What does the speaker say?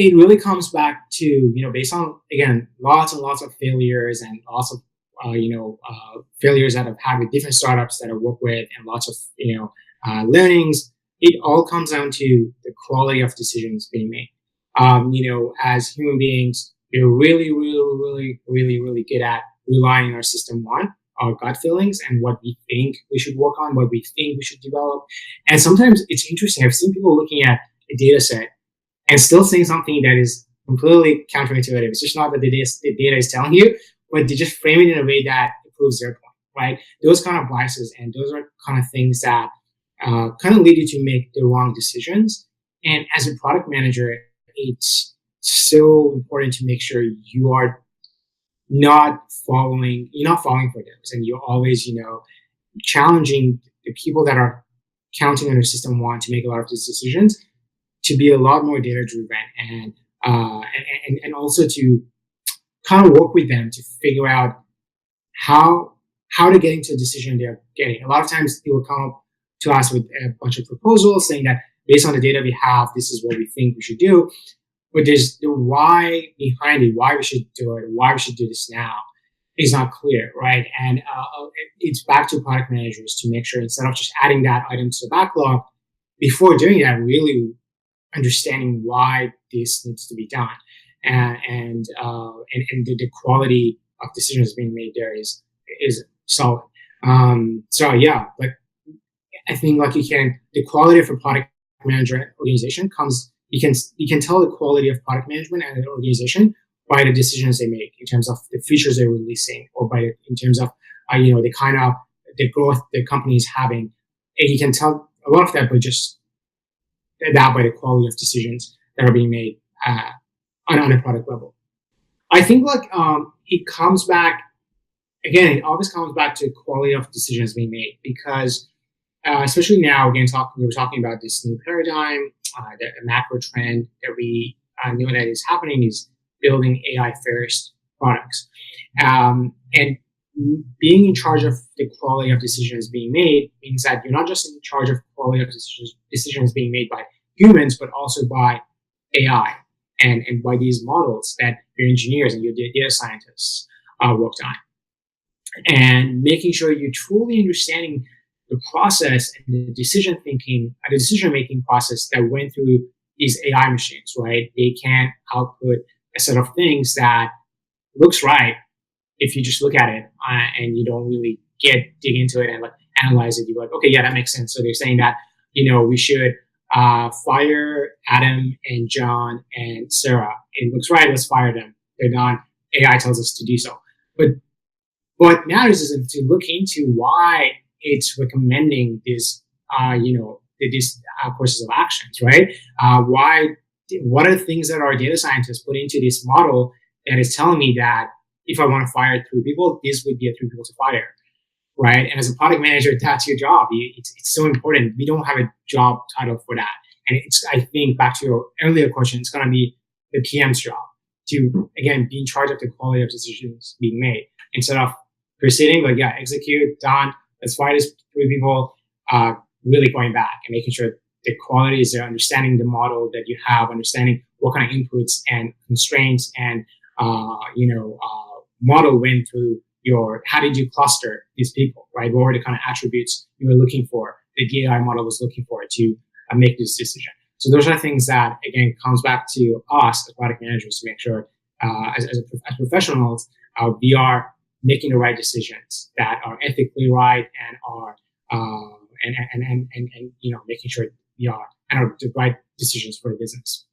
it really comes back to, based on, again, lots and lots of failures and lots of, failures that I've had with different startups that I work with and lots of, learnings. It all comes down to the quality of decisions being made. As human beings, we're really, really, really, really, really good at relying on our system one, our gut feelings, and what we think we should work on, what we think we should develop. And sometimes it's interesting. I've seen people looking at a data set and still saying something that is completely counterintuitive. It's just not that the data is telling you, but they just frame it in a way that proves their point, right? Those kind of biases and those are kind of things that kind of lead you to make the wrong decisions. And as a product manager, it's so important to make sure you're not falling for those, and you're always, challenging the people that are counting on your system one to make a lot of these decisions to be a lot more data driven and also to kind of work with them to figure out how to get into a decision they're getting. A lot of times they will come up to us with a bunch of proposals saying that based on the data we have, this is what we think we should do. But there's the why behind it, why we should do it, why we should do this now is not clear, right? And it's back to product managers to make sure instead of just adding that item to the backlog, before doing that, really understanding why this needs to be done, and the quality of decisions being made there is solid. So yeah, like I think the quality of a product manager organization comes. You can tell the quality of product management and an organization by the decisions they make in terms of the features they're releasing, or in terms of the kind of the growth the company is having. And you can tell a lot of that by just that by the quality of decisions that are being made on a product level. I think it comes back again. It always comes back to quality of decisions being made because especially now, again, we were talking about this new paradigm. The macro trend that we know that is happening is building AI first products, and being in charge of the quality of decisions being made means that you're not just in charge of quality of decisions being made by humans, but also by AI and by these models that your engineers and your data scientists worked on, and making sure you're truly understanding the process and the decision-making process that went through these AI machines, right? They can output a set of things that looks right if you just look at it and you don't really dig into it and analyze it. You're like, okay, yeah, that makes sense. So they're saying that, we should fire Adam and John and Sarah. It looks right, let's fire them. They're not, AI tells us to do so. But what matters is to look into why it's recommending these courses of actions, right? What are the things that our data scientists put into this model that is telling me that if I want to fire 3 people, this would be 3 people to fire, right? And as a product manager, that's your job. It's so important. We don't have a job title for that. And I think back to your earlier question, it's going to be the PM's job to, again, be in charge of the quality of decisions being made instead of proceeding, execute, done. Let's fire these 3 people, really going back and making sure the quality is there, understanding the model that you have, understanding what kind of inputs and constraints and, model went through how did you cluster these people, right? What were the kind of attributes you were looking for, the AI model was looking for to make this decision. So those are things that, again, comes back to us as product managers to make sure, as professionals, we are making the right decisions that are ethically right and are and making sure we are the right decisions for the business.